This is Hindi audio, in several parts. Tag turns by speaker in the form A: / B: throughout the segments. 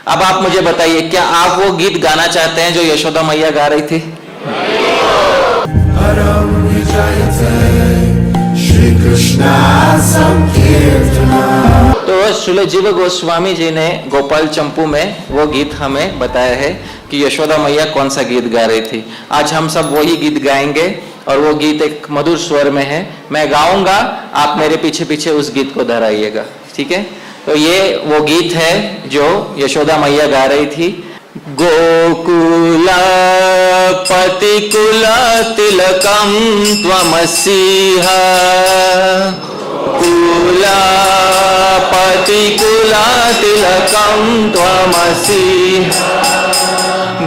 A: अब आप मुझे बताइए, क्या आप वो गीत गाना चाहते हैं जो यशोदा मैया गा रही थी?
B: श्री कृष्ण संकीर्तना।
A: तो श्रील जीव गोस्वामी जी ने गोपाल चंपू में वो गीत हमें बताया है कि यशोदा मैया कौन सा गीत गा रही थी। आज हम सब वही गीत गाएंगे और वो गीत एक मधुर स्वर में है। मैं गाऊंगा, आप मेरे पीछे पीछे उस गीत को दोहराइएगा, ठीक है? तो ये वो गीत है जो यशोदा मैया गा रही थी। गोकुला पतिकुला तिलकम त्वमसीहा, कुला पतिकुला तिलकम त्वमसीहा,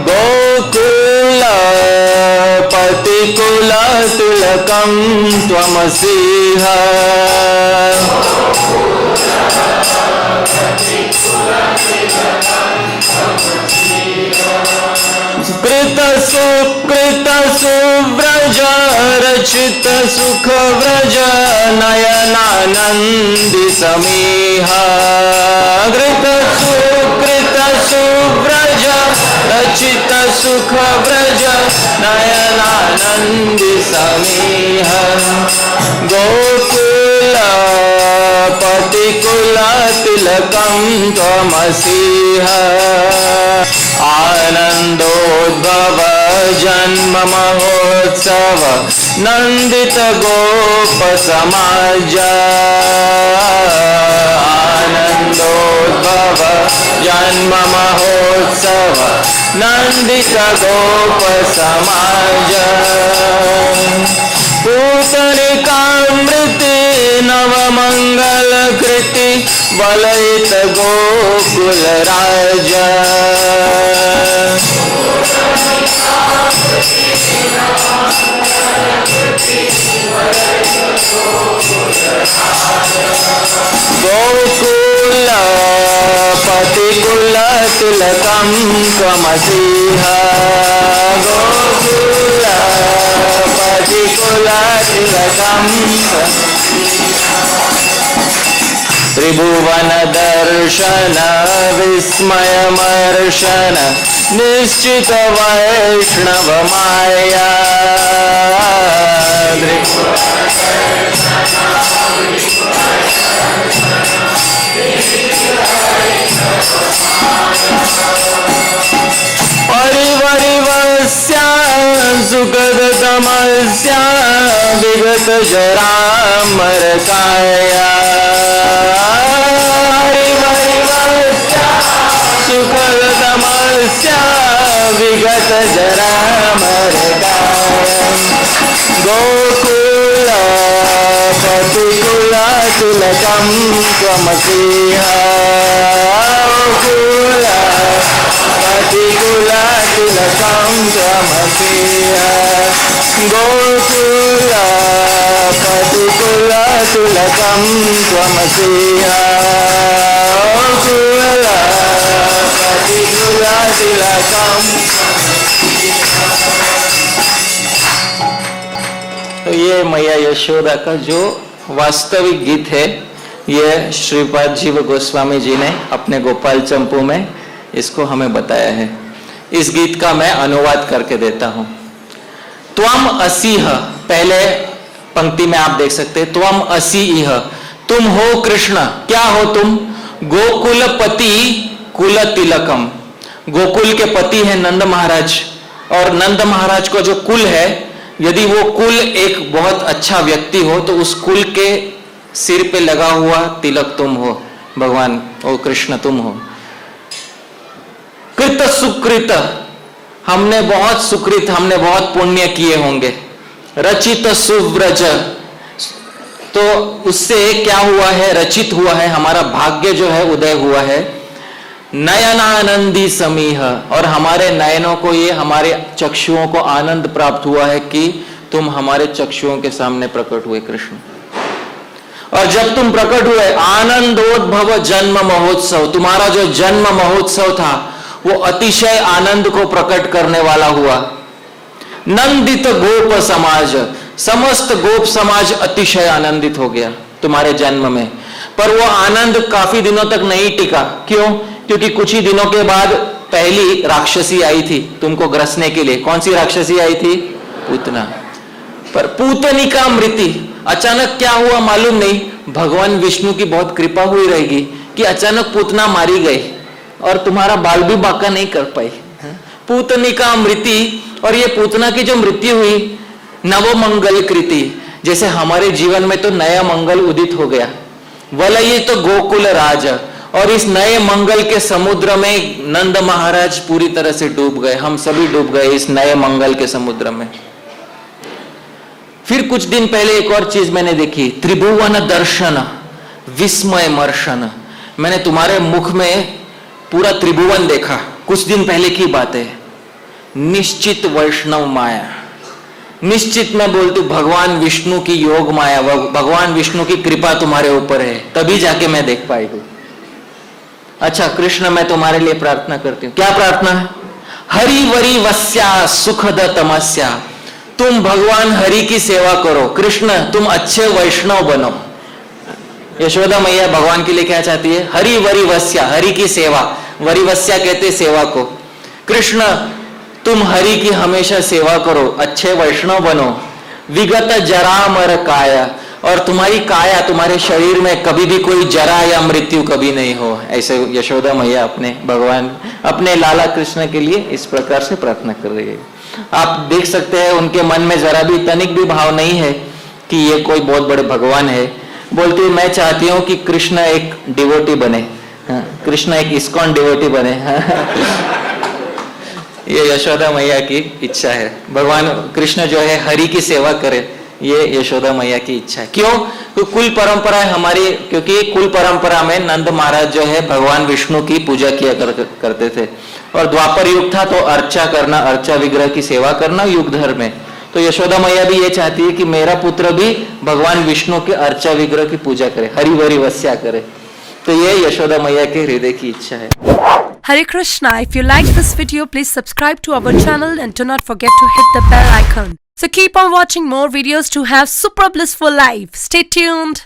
A: गोकुला पतिकुला तिलकम त्वमसीहा, कृत सुकृत सुव्रज रचित सुख व्रज नयनानंदि समीहा, कृत सुकृत सुव्रज रचित सुख व्रज नयनानंदि समीहा, गोकुला पतिकुला तिलकम त्वमसीहा, आनंदोद्भव जन्म महोत्सव नंदित गोप समाज, आनंदोद्भव जन्म महोत्सव नंदित गोप समाज, पूतनिकामृति नव मंगल कृति बलयित गोकुल राज, गोकुल पतिकुल तिलकम त्वमसीहा, गोकुल पतिकुल तिलकम त्रिभुवन दर्शन विस्मयमर्शन निश्चित वैष्णव माया, परिवरिवस्या सुखद तमस्या विगत जरामर काया, सुखद तमस्या विगत जरामर काया, गोकुल पतिकुल तिलकम त्वमसीहा, गोकुल पतिकुल तिलकम त्वमसीहा, गोकुल पतिकुल तिलकम त्वमसीहा, गोकुल पतिकुल तिलकम। तो ये मैया यशोदा का जो वास्तविक गीत है, ये श्रीपाद जीव गोस्वामी जी ने अपने गोपाल चंपू में इसको हमें बताया है। इस गीत का मैं अनुवाद करके देता हूं। त्वम असीह, पहले पंक्ति में आप देख सकते हैं, त्वम असीह, तुम हो कृष्ण। क्या हो तुम? गोकुलपति कुल तिलकम, गोकुल के पति है नंद महाराज, और नंद महाराज का जो कुल है, यदि वो कुल एक बहुत अच्छा व्यक्ति हो तो उस कुल के सिर पे लगा हुआ तिलक तुम हो भगवान, ओ कृष्ण तुम हो। कृत सुकृत, हमने बहुत सुकृत, हमने बहुत पुण्य किए होंगे। रचित सुव्रज, तो उससे क्या हुआ है? रचित हुआ है, हमारा भाग्य जो है उदय हुआ है। नयनानंदी समीह, और हमारे नयनों को, ये हमारे चक्षुओं को आनंद प्राप्त हुआ है कि तुम हमारे चक्षुओं के सामने प्रकट हुए कृष्ण। और जब तुम प्रकट हुए, आनंदोद्भव जन्म महोत्सव, तुम्हारा जो जन्म महोत्सव था वो अतिशय आनंद को प्रकट करने वाला हुआ। नंदित गोप समाज, समस्त गोप समाज अतिशय आनंदित हो गया तुम्हारे जन्म में। पर वो आनंद काफी दिनों तक नहीं टिका। क्यों? क्योंकि कुछ ही दिनों के बाद पहली राक्षसी आई थी तुमको ग्रसने के लिए। कौन सी राक्षसी आई थी? पूतना। पर पूतनी का मृत्यु अचानक क्या हुआ मालूम नहीं, भगवान विष्णु की बहुत कृपा हुई रहेगी कि अचानक पूतना मारी गई और तुम्हारा बाल भी बांका नहीं कर पाई। पूतनी का मृत्यु, और ये पूतना की जो मृत्यु हुई नव मंगल कृति, जैसे हमारे जीवन में तो नया मंगल उदित हो गया, वलय तो गोकुल राज, और इस नए मंगल के समुद्र में नंद महाराज पूरी तरह से डूब गए, हम सभी डूब गए इस नए मंगल के समुद्र में। फिर कुछ दिन पहले एक और चीज मैंने देखी, त्रिभुवन दर्शन विस्मय मर्शन। मैंने तुम्हारे मुख में पूरा त्रिभुवन देखा, कुछ दिन पहले की बात है। निश्चित वैष्णव माया, निश्चित मैं बोलती हूं भगवान विष्णु की योग माया, भगवान विष्णु की कृपा तुम्हारे ऊपर है, तभी जाके मैं देख पाई हूं। अच्छा कृष्ण, मैं तुम्हारे लिए प्रार्थना करती हूँ। क्या प्रार्थना है? हरि वरी वस्या सुखद तमस्या। तुम भगवान हरि की सेवा करो। कृष्ण तुम अच्छे वैष्णव बनो। यशोदा मैया भगवान के लिए क्या चाहती है? हरि वरी वस्या, हरि की सेवा। वरिवस्या कहते सेवा को। कृष्ण तुम हरि की हमेशा सेवा करो, अच्छे वैष्णव बनो। विगत जरा मर काया, और तुम्हारी काया, तुम्हारे शरीर में कभी भी कोई जरा या मृत्यु कभी नहीं हो। ऐसे यशोदा मैया अपने भगवान, अपने लाला कृष्ण के लिए इस प्रकार से प्रार्थना कर रही है। आप देख सकते हैं उनके मन में जरा भी तनिक भी भाव नहीं है कि ये कोई बहुत बड़े भगवान है। बोलती है मैं चाहती हूँ कि कृष्ण एक डिवोटी बने, कृष्ण एक इस्कॉन डिवोटी बने। ये यशोदा मैया की इच्छा है। भगवान कृष्ण जो है हरि की सेवा करे, ये यशोदा मैया की इच्छा है। क्यों? क्योंकि कुल परंपरा है हमारी, क्योंकि कुल परंपरा में नंद महाराज जो है भगवान विष्णु की पूजा किया करते थे, और द्वापर युग था तो अर्चा करना, अर्चा विग्रह की सेवा करना युग धर्म में। तो यशोदा मैया भी ये चाहती है कि मेरा पुत्र भी भगवान विष्णु के अर्चा विग्रह की पूजा करे, हरि वरी वस्या करे। तो ये यशोदा मैया के हृदय की इच्छा है।
C: Hare Krishna. If you like this video, please subscribe to our channel and do not forget to hit the bell icon. So keep on watching more videos to have super blissful life. Stay tuned.